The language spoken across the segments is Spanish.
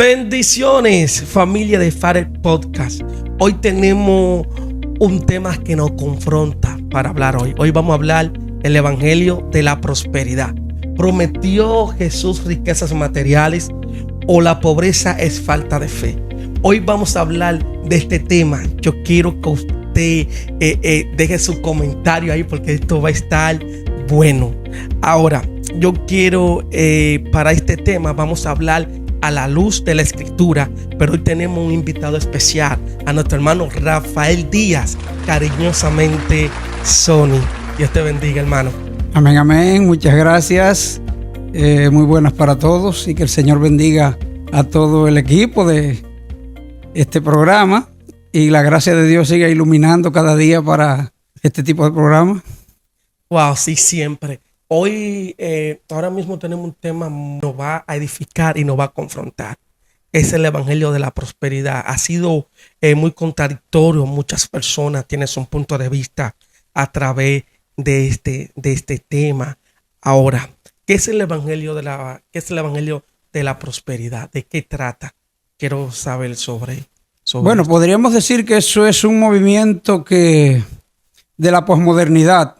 Bendiciones, familia de Fader Podcast. Hoy tenemos un tema que nos confronta para hablar hoy. Hoy vamos a hablar el evangelio de la prosperidad. ¿Prometió Jesús riquezas materiales o la pobreza es falta de fe? Hoy vamos a hablar de este tema. Yo quiero que usted deje su comentario ahí porque esto va a estar bueno. Ahora, yo quiero para este tema vamos a hablar a la luz de la escritura, pero hoy tenemos un invitado especial, a nuestro hermano Rafael Díaz, cariñosamente Sony. Dios te bendiga, hermano. Amén, amén. Muchas gracias. Muy buenas para todos y que el Señor bendiga a todo el equipo de este programa y la gracia de Dios siga iluminando cada día para este tipo de programa. Wow, sí, siempre. Hoy, ahora mismo tenemos un tema que nos va a edificar y nos va a confrontar. Es el evangelio de la prosperidad. Ha sido muy contradictorio. Muchas personas tienen su punto de vista a través de este tema. Ahora, ¿qué es el evangelio de la prosperidad? ¿De qué trata? Quiero saber sobre bueno, esto. Podríamos decir que eso es un movimiento de la posmodernidad,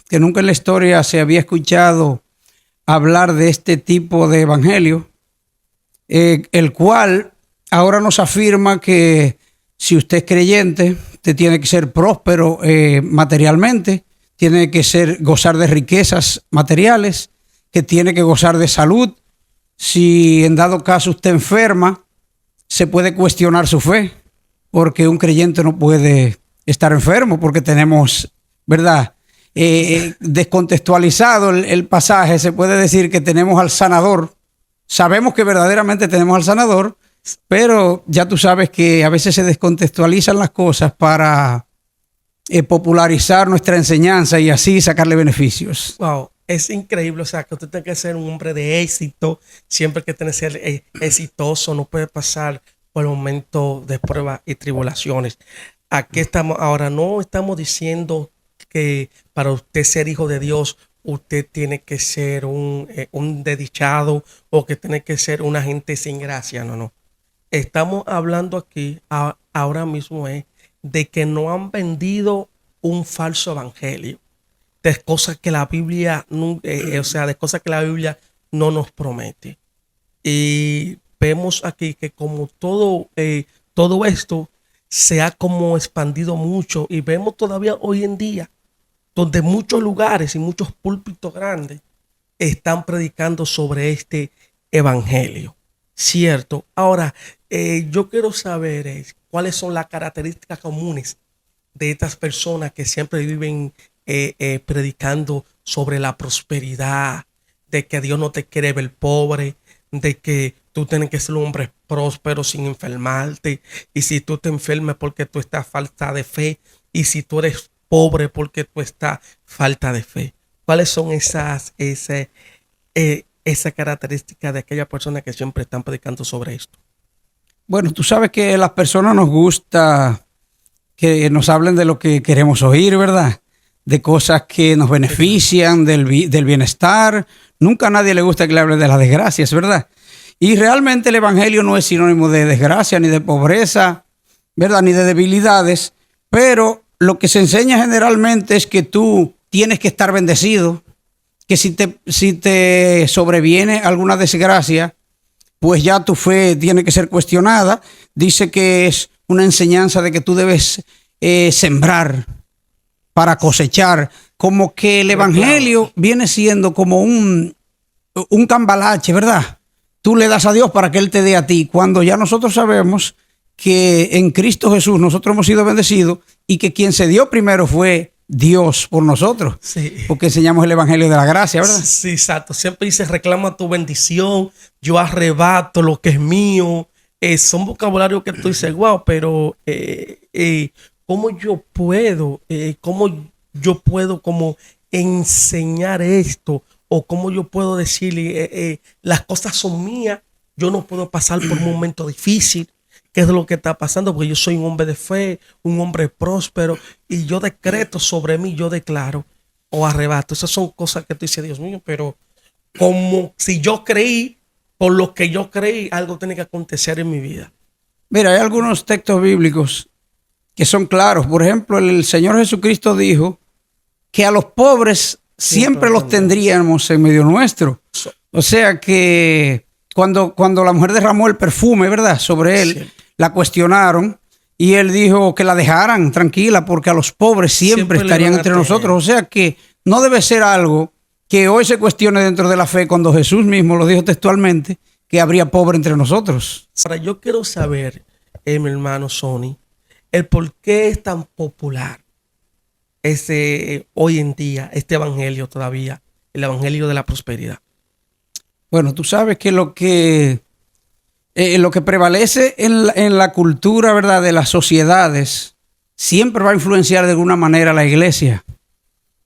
que nunca en la historia se había escuchado hablar de este tipo de evangelio, el cual ahora nos afirma que si usted es creyente, usted tiene que ser próspero materialmente, tiene que gozar de riquezas materiales, que tiene que gozar de salud. Si en dado caso usted enferma, se puede cuestionar su fe, porque un creyente no puede estar enfermo, porque tenemos, ¿verdad?, descontextualizado el pasaje. Se puede decir que tenemos al sanador. Sabemos que verdaderamente tenemos al sanador, pero ya tú sabes que a veces se descontextualizan las cosas para popularizar nuestra enseñanza y así sacarle beneficios. Wow, es increíble. O sea, que usted tiene que ser un hombre de éxito. Siempre que tiene que ser exitoso, no puede pasar por momentos de pruebas y tribulaciones. Aquí estamos ahora, no estamos diciendo que para usted ser hijo de Dios, usted tiene que ser un desdichado o que tiene que ser una gente sin gracia. No. Estamos hablando aquí ahora mismo de que no han vendido un falso evangelio, de cosas que la Biblia, de cosas que la Biblia no nos promete. Y vemos aquí que como todo esto se ha como expandido mucho y vemos todavía hoy en día donde muchos lugares y muchos púlpitos grandes están predicando sobre este evangelio, ¿cierto? Ahora, yo quiero saber cuáles son las características comunes de estas personas que siempre viven predicando sobre la prosperidad, de que Dios no te quiere ver pobre, de que tú tienes que ser un hombre próspero sin enfermarte, y si tú te enfermas porque tú estás falta de fe, y si tú eres pobre porque tú estás falta de fe. ¿Cuáles son esa característica de aquellas personas que siempre están predicando sobre esto? Bueno, tú sabes que a las personas nos gusta que nos hablen de lo que queremos oír, ¿verdad? De cosas que nos benefician, del bienestar. Nunca a nadie le gusta que le hable de las desgracias, ¿verdad? Y realmente el evangelio no es sinónimo de desgracia, ni de pobreza, ¿verdad? Ni de debilidades, pero lo que se enseña generalmente es que tú tienes que estar bendecido, que si te sobreviene alguna desgracia, pues ya tu fe tiene que ser cuestionada. Dice que es una enseñanza de que tú debes sembrar para cosechar, como que el evangelio viene siendo como un cambalache, ¿verdad? Tú le das a Dios para que Él te dé a ti, cuando ya nosotros sabemos que en Cristo Jesús nosotros hemos sido bendecidos y que quien se dio primero fue Dios por nosotros, sí, porque enseñamos el evangelio de la gracia, ¿verdad? Sí, exacto. Siempre dice, reclama tu bendición, yo arrebato lo que es mío. Son vocabularios que tú dices, wow, pero ¿cómo yo puedo como enseñar esto? O cómo yo puedo decirle, las cosas son mías, yo no puedo pasar por un momento difícil. ¿Qué es lo que está pasando? Porque yo soy un hombre de fe, un hombre próspero, y yo decreto sobre mí, yo declaro o arrebato. Esas son cosas que tú dices, Dios mío, pero como si yo creí, por lo que yo creí, algo tiene que acontecer en mi vida. Mira, hay algunos textos bíblicos que son claros. Por ejemplo, el Señor Jesucristo dijo que a los pobres siempre los tendríamos en medio nuestro. O sea que cuando la mujer derramó el perfume, ¿verdad?, sobre él, sí, la cuestionaron y él dijo que la dejaran tranquila porque a los pobres siempre estarían entre nosotros. O sea que no debe ser algo que hoy se cuestione dentro de la fe cuando Jesús mismo lo dijo textualmente, que habría pobre entre nosotros. Ahora, yo quiero saber, mi hermano Sonny, el por qué es tan popular hoy en día, este evangelio todavía, el evangelio de la prosperidad. Bueno, tú sabes que lo que prevalece en la cultura, ¿verdad?, de las sociedades, siempre va a influenciar de alguna manera a la iglesia.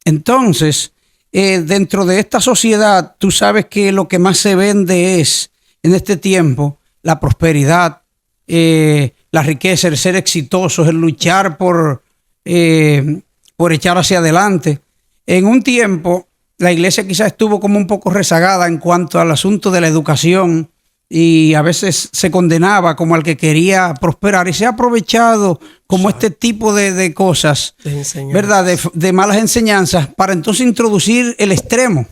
Entonces, dentro de esta sociedad, tú sabes que lo que más se vende es, en este tiempo, la prosperidad, la riqueza, el ser exitosos, el luchar por echar hacia adelante. En un tiempo, la iglesia quizás estuvo como un poco rezagada en cuanto al asunto de la educación y a veces se condenaba como al que quería prosperar y se ha aprovechado como este tipo de cosas, ¿verdad?, de malas enseñanzas para entonces introducir el extremo,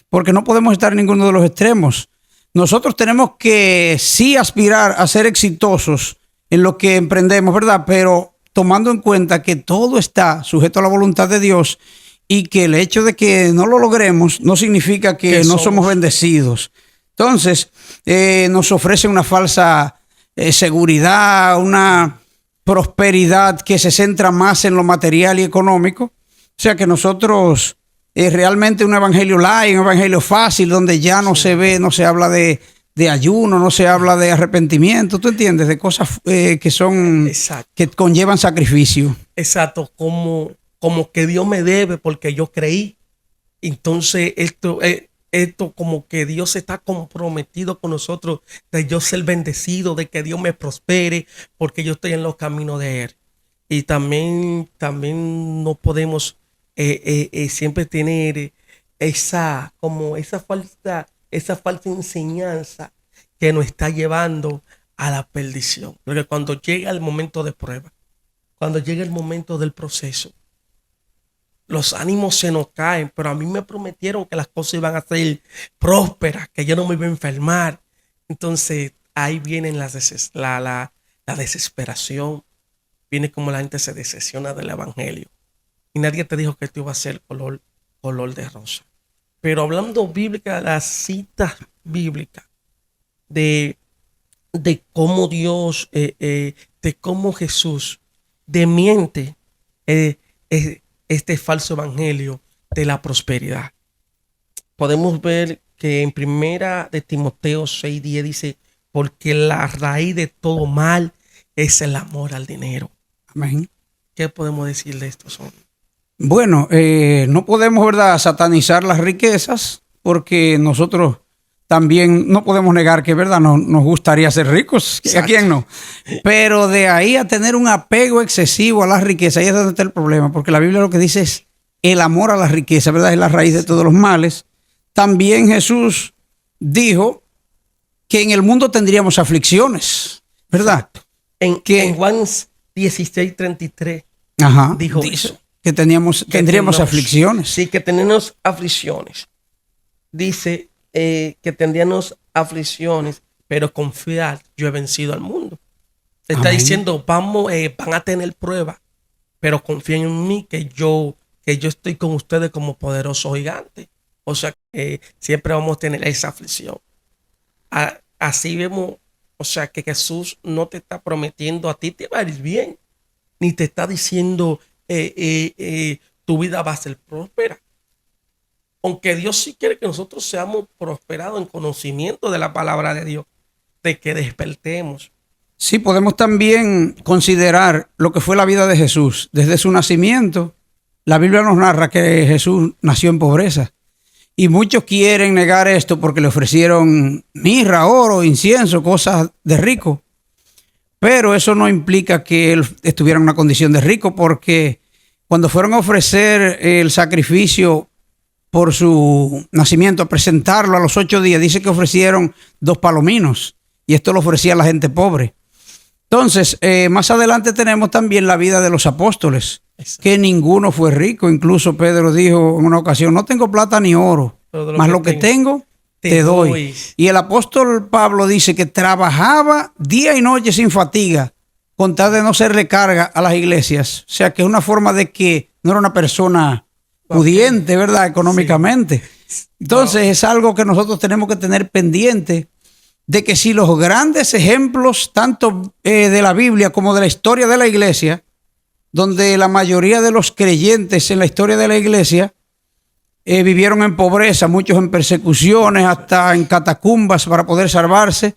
porque no podemos estar en ninguno de los extremos. Nosotros tenemos que sí aspirar a ser exitosos en lo que emprendemos, ¿verdad?, pero tomando en cuenta que todo está sujeto a la voluntad de Dios y que el hecho de que no lo logremos no significa que no somos bendecidos. Entonces, nos ofrece una falsa seguridad, una prosperidad que se centra más en lo material y económico. O sea que nosotros realmente un evangelio light, un evangelio fácil, donde ya no se ve, no se habla de ayuno, no se habla de arrepentimiento, ¿tú entiendes? De cosas que son, que conllevan sacrificio. Exacto, como que Dios me debe porque yo creí. Entonces esto como que Dios está comprometido con nosotros, de yo ser bendecido, de que Dios me prospere porque yo estoy en los caminos de Él. Y también no podemos siempre tener esa falsa enseñanza que nos está llevando a la perdición. Porque cuando llega el momento de prueba, cuando llega el momento del proceso, los ánimos se nos caen, pero a mí me prometieron que las cosas iban a ser prósperas, que yo no me iba a enfermar. Entonces ahí viene la desesperación, viene como la gente se decepciona del evangelio. Y nadie te dijo que esto iba a ser color de rosa. Pero hablando bíblica, las citas bíblicas de cómo Dios, de cómo Jesús desmiente este falso evangelio de la prosperidad. Podemos ver que en primera de Timoteo 6:10 dice, porque la raíz de todo mal es el amor al dinero. Amén. ¿Qué podemos decir de esto, Son? Bueno, no podemos, ¿verdad?, satanizar las riquezas, porque nosotros también no podemos negar que, ¿verdad?, nos gustaría ser ricos. Exacto. ¿A quién no? Pero de ahí a tener un apego excesivo a las riquezas, ahí es donde está el problema, porque la Biblia lo que dice es el amor a la riqueza, ¿verdad?, es la raíz de todos los males. También Jesús dijo que en el mundo tendríamos aflicciones, ¿verdad? En Juan 16:33 dijo eso. Que tendríamos aflicciones. Sí, que tenemos aflicciones. Dice que tendríamos aflicciones, pero confiad, yo he vencido al mundo. Está diciendo, van a tener pruebas, pero confíen en mí que yo estoy con ustedes como poderoso gigante. O sea, que siempre vamos a tener esa aflicción. Así vemos, o sea, que Jesús no te está prometiendo a ti te va a ir bien, ni te está diciendo tu vida va a ser próspera. Aunque Dios sí quiere que nosotros seamos prosperados en conocimiento de la palabra de Dios, de que despertemos. Sí, podemos también considerar lo que fue la vida de Jesús. Desde su nacimiento, la Biblia nos narra que Jesús nació en pobreza. Y muchos quieren negar esto porque le ofrecieron mirra, oro, incienso, cosas de rico. Pero eso no implica que él estuviera en una condición de rico, porque cuando fueron a ofrecer el sacrificio por su nacimiento, a presentarlo a los 8 días, dice que ofrecieron 2 palominos y esto lo ofrecía la gente pobre. Entonces, más adelante tenemos también la vida de los apóstoles, que ninguno fue rico. Incluso Pedro dijo en una ocasión, no tengo plata ni oro, más lo que tengo te doy. Y el apóstol Pablo dice que trabajaba día y noche sin fatiga, con tal de no serle carga a las iglesias. O sea, que es una forma de que no era una persona pudiente, ¿verdad? Económicamente. Sí. Entonces, es algo que nosotros tenemos que tener pendiente, de que si los grandes ejemplos, tanto de la Biblia como de la historia de la iglesia, donde la mayoría de los creyentes en la historia de la iglesia vivieron en pobreza, muchos en persecuciones, hasta en catacumbas para poder salvarse,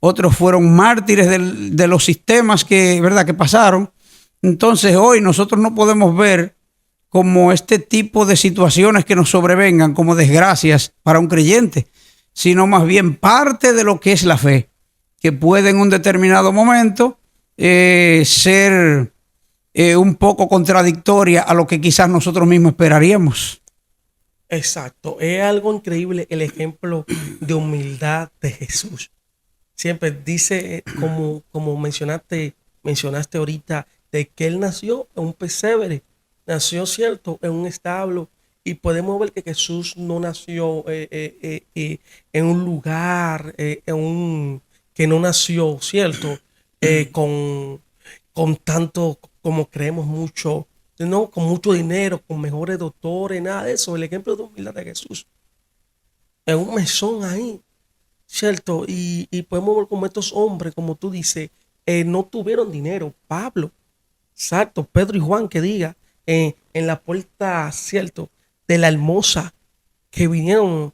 otros fueron mártires de los sistemas que, ¿verdad?, que pasaron. Entonces hoy nosotros no podemos ver como este tipo de situaciones que nos sobrevengan como desgracias para un creyente, sino más bien parte de lo que es la fe, que puede en un determinado momento ser un poco contradictoria a lo que quizás nosotros mismos esperaríamos. Exacto, es algo increíble el ejemplo de humildad de Jesús. Siempre dice, como mencionaste ahorita, de que él nació en un pesebre, nació, cierto, en un establo. Y podemos ver que Jesús no nació en un lugar, que no nació, ¿cierto? Con tanto, como creemos mucho, ¿no? Con mucho dinero, con mejores doctores, nada de eso. El ejemplo de humildad de Jesús. En un mesón ahí, ¿cierto? Y podemos ver como estos hombres, como tú dices, no tuvieron dinero. Pablo, exacto, Pedro y Juan, que diga, en la puerta, ¿cierto?, de la hermosa, que vinieron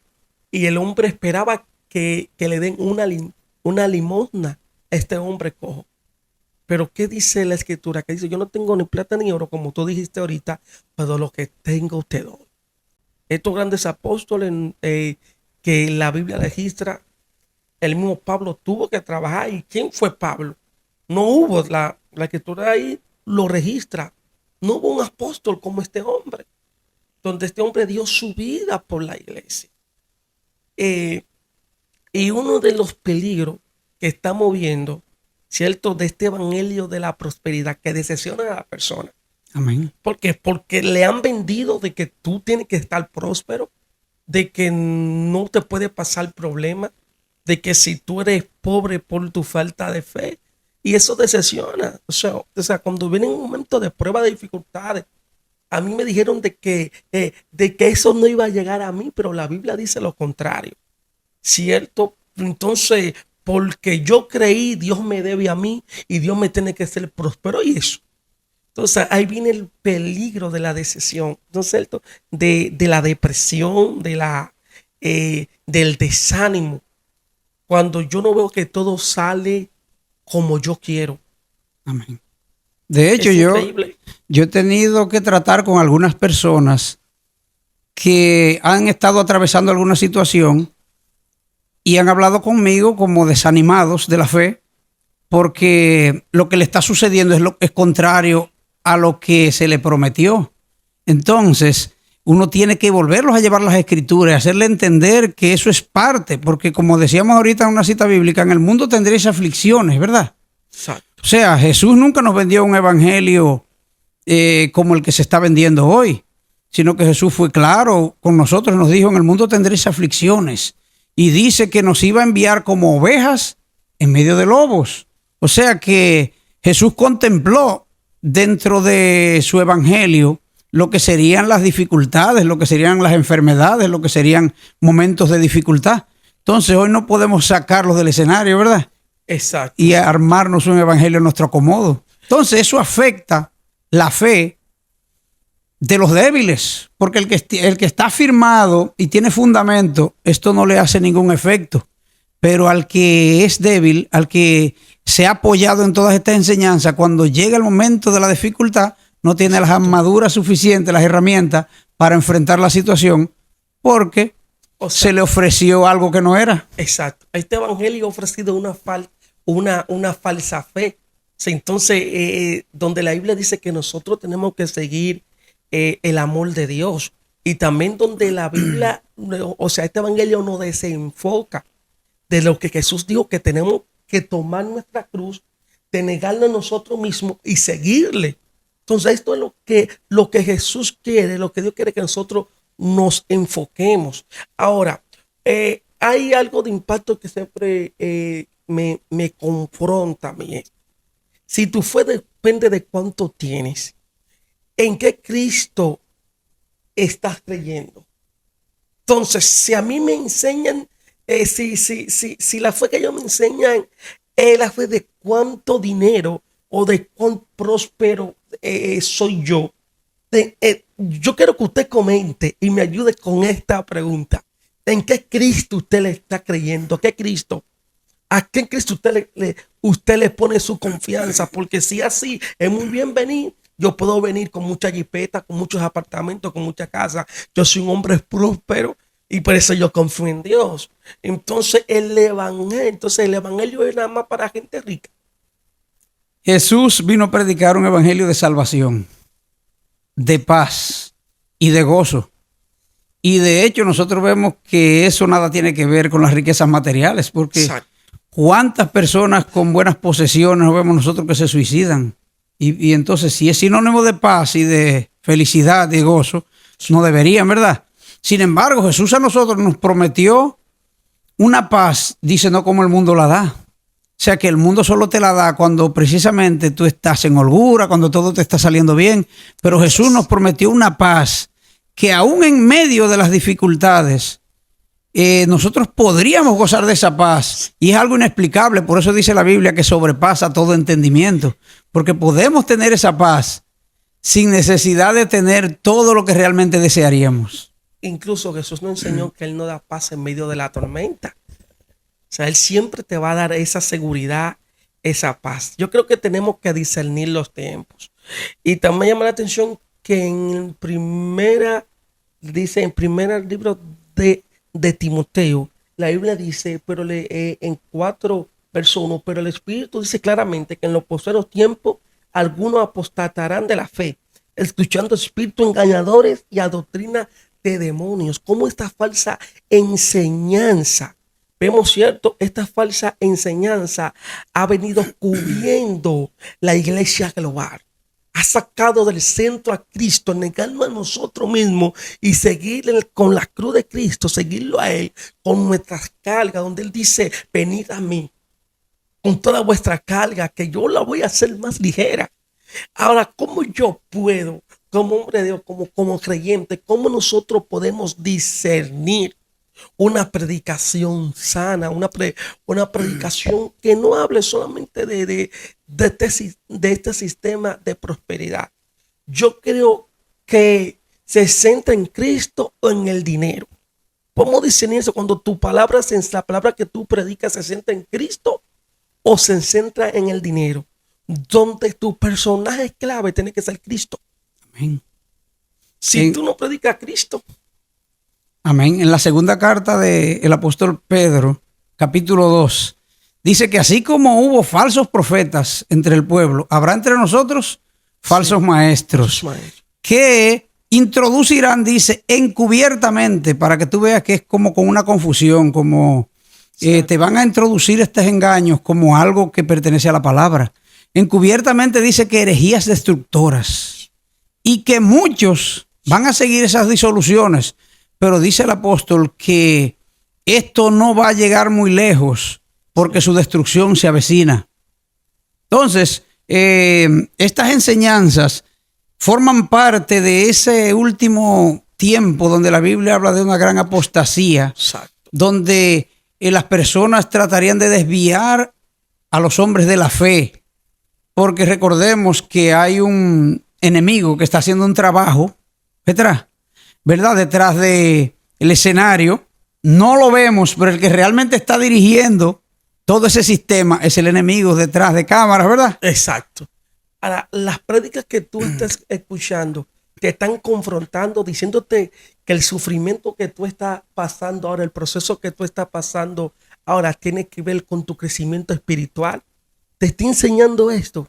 y el hombre esperaba que le den una limosna a este hombre cojo. Pero ¿qué dice la escritura? Que dice, yo no tengo ni plata ni oro, como tú dijiste ahorita, pero lo que tengo te doy. Estos grandes apóstoles que la Biblia registra, el mismo Pablo tuvo que trabajar. ¿Y quién fue Pablo? No hubo, la escritura ahí lo registra, no hubo un apóstol como este hombre, donde este hombre dio su vida por la iglesia. Y uno de los peligros que estamos viendo, ¿cierto?, de este evangelio de la prosperidad, que decepciona a la persona. Amén. ¿Por qué? Porque le han vendido de que tú tienes que estar próspero, de que no te puede pasar problema, de que si tú eres pobre por tu falta de fe, y eso decepciona. O sea, cuando viene un momento de prueba, de dificultades, a mí me dijeron de que eso no iba a llegar a mí, pero la Biblia dice lo contrario, ¿cierto? Entonces, porque yo creí, Dios me debe a mí y Dios me tiene que ser próspero y eso. Entonces, ahí viene el peligro de la decepción, ¿no es cierto? De la depresión, del desánimo, cuando yo no veo que todo sale como yo quiero. Amén. De hecho, yo he tenido que tratar con algunas personas que han estado atravesando alguna situación y han hablado conmigo como desanimados de la fe, porque lo que le está sucediendo es contrario a lo que se le prometió. Entonces, uno tiene que volverlos a llevar las escrituras, hacerle entender que eso es parte, porque como decíamos ahorita en una cita bíblica, en el mundo tendréis aflicciones, ¿verdad? Exacto. O sea, Jesús nunca nos vendió un evangelio como el que se está vendiendo hoy, sino que Jesús fue claro con nosotros, nos dijo, en el mundo tendréis aflicciones, y dice que nos iba a enviar como ovejas en medio de lobos. O sea que Jesús contempló dentro de su evangelio lo que serían las dificultades, lo que serían las enfermedades, lo que serían momentos de dificultad. Entonces hoy no podemos sacarlos del escenario, ¿verdad? Exacto. Y armarnos un evangelio a nuestro acomodo. Entonces eso afecta la fe de los débiles, porque el que está firmado y tiene fundamento, esto no le hace ningún efecto. Pero al que es débil, al que se ha apoyado en todas estas enseñanzas, cuando llega el momento de la dificultad, no tiene las armaduras suficientes, las herramientas para enfrentar la situación, porque se le ofreció algo que no era. Exacto. Este evangelio ha ofrecido una falsa fe. Entonces, donde la Biblia dice que nosotros tenemos que seguir el amor de Dios. y también donde la Biblia, o sea, este evangelio nos desenfoca de lo que Jesús dijo, que tenemos que tomar nuestra cruz, de negarle a nosotros mismos y seguirle. Entonces esto es lo que Jesús quiere, lo que Dios quiere que nosotros nos enfoquemos. Ahora, hay algo de impacto que siempre me confronta a mí. Si tu fe depende de cuánto tienes, ¿en qué Cristo estás creyendo? Entonces, si a mí me enseñan, si la fe que ellos me enseñan es la fe de cuánto dinero o de cuán próspero soy yo, yo quiero que usted comente y me ayude con esta pregunta. ¿En qué Cristo usted le está creyendo? ¿Qué Cristo? ¿A qué Cristo usted le pone su confianza? Porque si así es muy bien venir. Yo puedo venir con mucha jipeta, con muchos apartamentos, con mucha casa. Yo soy un hombre próspero y por eso yo confío en Dios. Entonces el evangelio es nada más para gente rica. Jesús vino a predicar un evangelio de salvación, de paz y de gozo. Y de hecho nosotros vemos que eso nada tiene que ver con las riquezas materiales, porque Exacto. ¿cuántas personas con buenas posesiones nos vemos nosotros que se suicidan? Y entonces, si es sinónimo de paz y de felicidad y gozo, no deberían, ¿verdad? Sin embargo, Jesús a nosotros nos prometió una paz, dice, no como el mundo la da. O sea, que el mundo solo te la da cuando precisamente tú estás en holgura, cuando todo te está saliendo bien. Pero Jesús nos prometió una paz que aún en medio de las dificultades, nosotros podríamos gozar de esa paz, y es algo inexplicable. Por eso dice la Biblia que sobrepasa todo entendimiento, porque podemos tener esa paz sin necesidad de tener todo lo que realmente desearíamos. Incluso Jesús nos enseñó que Él no da paz en medio de la tormenta. O sea, Él siempre te va a dar esa seguridad, esa paz. Yo creo que tenemos que discernir los tiempos. Y también llama la atención que en primera libro de Timoteo, la Biblia dice, pero en 4 verso 1, pero el Espíritu dice claramente que en los posteriores tiempos algunos apostatarán de la fe, escuchando espíritus engañadores y a doctrina de demonios. Como esta falsa enseñanza, vemos, cierto, esta falsa enseñanza ha venido cubriendo la iglesia global. Ha sacado del centro a Cristo, negarnos a nosotros mismos y seguir con la cruz de Cristo, seguirlo a Él con nuestras cargas, donde Él dice, venid a mí con toda vuestra carga, que yo la voy a hacer más ligera. Ahora, ¿cómo yo puedo, como hombre de Dios, como creyente, cómo nosotros podemos discernir una predicación sana, una predicación que no hable solamente de este sistema de prosperidad? Yo creo que se centra en Cristo o en el dinero. ¿Cómo discernir eso cuando la palabra que tú predicas se centra en Cristo o se centra en el dinero? Donde tu personaje clave tiene que ser Cristo. Amén. Si tú no predicas a Cristo. Amén. En la segunda carta del apóstol Pedro, capítulo 2, dice que así como hubo falsos profetas entre el pueblo, habrá entre nosotros falsos maestros que introducirán, dice, encubiertamente, para que tú veas que es como con una confusión, como te van a introducir estos engaños como algo que pertenece a la palabra. Encubiertamente dice que herejías destructoras y que muchos van a seguir esas disoluciones. Pero dice el apóstol que esto no va a llegar muy lejos porque su destrucción se avecina. Entonces, estas enseñanzas forman parte de ese último tiempo donde la Biblia habla de una gran apostasía. Exacto. Donde las personas tratarían de desviar a los hombres de la fe. Porque recordemos que hay un enemigo que está haciendo un trabajo detrás del escenario. No lo vemos, pero el que realmente está dirigiendo todo ese sistema es el enemigo detrás de cámaras, ¿verdad? Exacto. Ahora, las prédicas que tú estás escuchando te están confrontando, diciéndote que el sufrimiento que tú estás pasando ahora, el proceso que tú estás pasando ahora tiene que ver con tu crecimiento espiritual. Te está enseñando esto.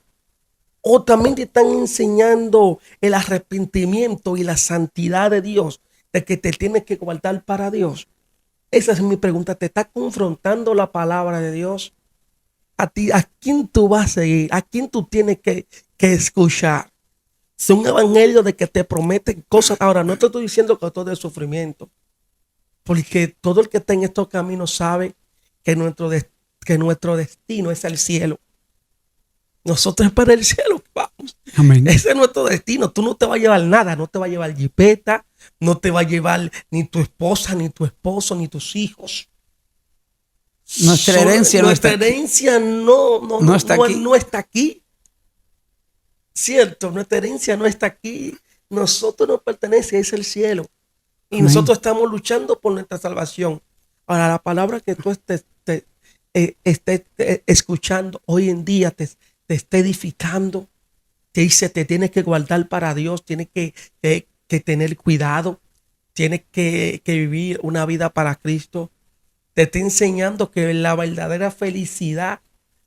O también te están enseñando el arrepentimiento y la santidad de Dios. de que te tienes que guardar para Dios? Esa es mi pregunta. ¿Te está confrontando la palabra de Dios? A ti, ¿a quién tú vas a seguir? ¿A quién tú tienes que escuchar? Es un evangelio de que te promete cosas. Ahora, no te estoy diciendo que todo es sufrimiento, porque todo el que está en estos caminos sabe que nuestro destino es el cielo. Nosotros es para el cielo que vamos. Amén. Ese es nuestro destino. Tú no te vas a llevar nada. No te va a llevar jipeta. No te va a llevar ni tu esposa, ni tu esposo, ni tus hijos. Nuestra herencia no está Nuestra aquí. herencia no está aquí. No está aquí. Cierto, nuestra herencia no está aquí. Nosotros nos pertenece, es el cielo. Y Amén. nosotros estamos luchando por nuestra salvación. Ahora, la palabra que tú estés escuchando hoy en día te está edificando. Te dice, te tienes que guardar para Dios, tienes que tener cuidado, tienes que vivir una vida para Cristo. Te está enseñando que la verdadera felicidad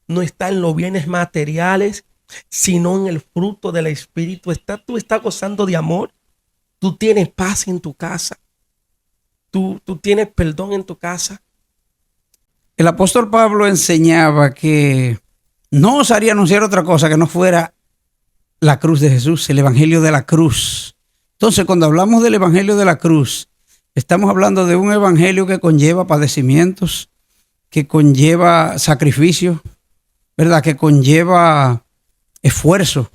no está en los bienes materiales, sino en el fruto del Espíritu. Tú estás gozando de amor, tú tienes paz en tu casa, tú tienes perdón en tu casa. El apóstol Pablo enseñaba que no osaría anunciar otra cosa que no fuera la cruz de Jesús, el evangelio de la cruz. Entonces, cuando hablamos del evangelio de la cruz, estamos hablando de un evangelio que conlleva padecimientos, que conlleva sacrificio, ¿verdad? Que conlleva esfuerzo.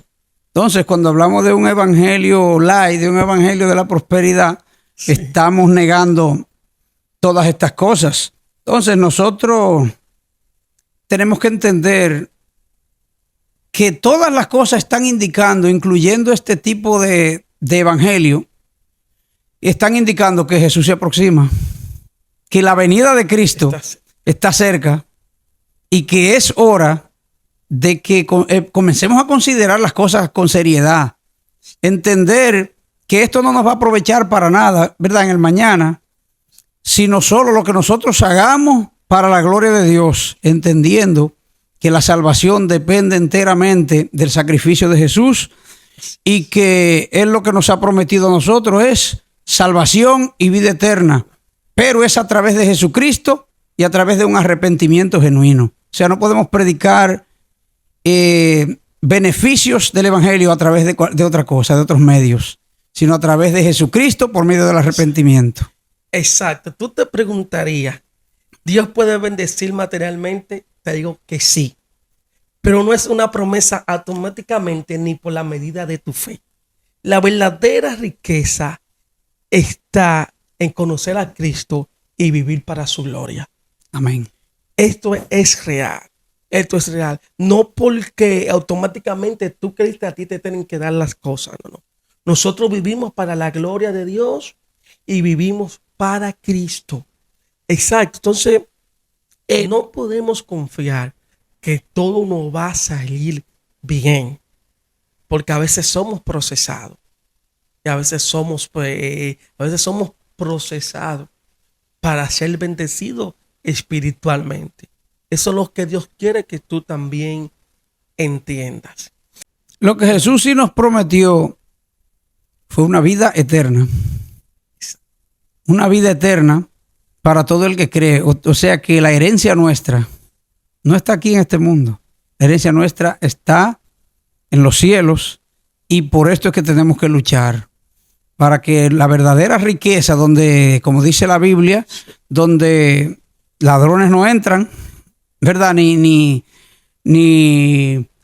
Entonces, cuando hablamos de un evangelio light, de un evangelio de la prosperidad, sí, estamos negando todas estas cosas. Entonces, nosotros tenemos que entender que todas las cosas están indicando, incluyendo este tipo de evangelio, están indicando que Jesús se aproxima, que la venida de Cristo está cerca y que es hora de que comencemos a considerar las cosas con seriedad, entender que esto no nos va a aprovechar para nada, ¿verdad?, en el mañana, sino solo lo que nosotros hagamos para la gloria de Dios, entendiendo que la salvación depende enteramente del sacrificio de Jesús y que Él lo que nos ha prometido a nosotros es salvación y vida eterna, pero es a través de Jesucristo y a través de un arrepentimiento genuino. O sea, no podemos predicar beneficios del evangelio a través de otra cosa, de otros medios, sino a través de Jesucristo por medio del arrepentimiento. Exacto. Tú te preguntarías, ¿Dios puede bendecir materialmente? Te digo que sí, pero no es una promesa automáticamente ni por la medida de tu fe. La verdadera riqueza está en conocer a Cristo y vivir para su gloria. Amén. Esto es real. Esto es real. No porque automáticamente tú crees que a ti te tienen que dar las cosas. No. Nosotros vivimos para la gloria de Dios y vivimos para Cristo. Exacto. Entonces, no podemos confiar que todo nos va a salir bien, porque a veces somos procesados y a veces somos procesados para ser bendecidos espiritualmente. Eso es lo que Dios quiere que tú también entiendas. Lo que Jesús sí nos prometió fue una vida eterna. Una vida eterna para todo el que cree. O sea que la herencia nuestra no está aquí en este mundo. La herencia nuestra está en los cielos y por esto es que tenemos que luchar para que la verdadera riqueza, donde, como dice la Biblia, donde ladrones no entran, ¿verdad? Ni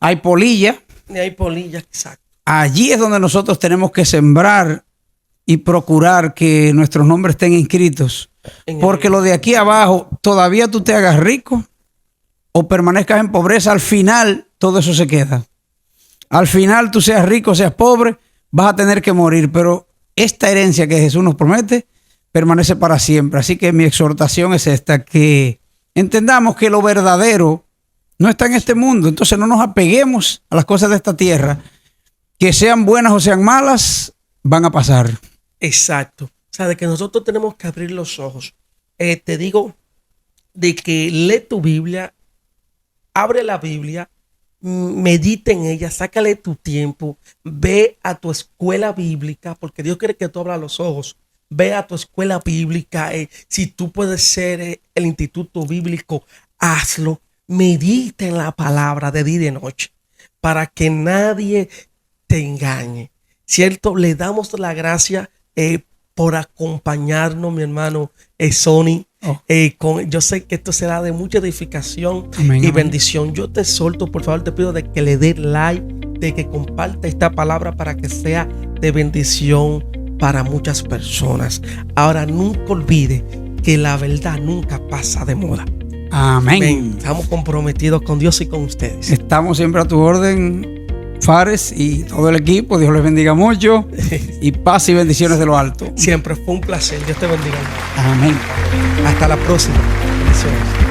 hay polilla. Ni hay polilla, exacto. Allí es donde nosotros tenemos que sembrar y procurar que nuestros nombres estén inscritos. Porque lo de aquí abajo, todavía tú te hagas rico o permanezcas en pobreza, al final todo eso se queda. Al final tú seas rico, seas pobre, vas a tener que morir. Pero esta herencia que Jesús nos promete permanece para siempre. Así que mi exhortación es esta, que entendamos que lo verdadero no está en este mundo. Entonces no nos apeguemos a las cosas de esta tierra, que sean buenas o sean malas, van a pasar. Exacto. O sea, de que nosotros tenemos que abrir los ojos. Te digo de que lee tu Biblia, abre la Biblia, medita en ella, sácale tu tiempo, ve a tu escuela bíblica, porque Dios quiere que tú abras los ojos ve a tu escuela bíblica. Si tú puedes ser el instituto bíblico, hazlo. Medita en la palabra de día y de noche para que nadie te engañe. ¿Cierto? Le damos la gracia por acompañarnos, mi hermano Sonny. Yo sé que esto será de mucha edificación y bendición. Yo te exhorto, por favor, te pido de que le des like, de que comparta esta palabra para que sea de bendición para muchas personas. Ahora, nunca olvide que la verdad nunca pasa de moda. Amén. Estamos comprometidos con Dios y con ustedes. Estamos siempre a tu orden, Fares, y todo el equipo. Dios les bendiga mucho y paz y bendiciones de lo alto. Siempre fue un placer. Dios te bendiga. Amén. Hasta la próxima. Bendiciones.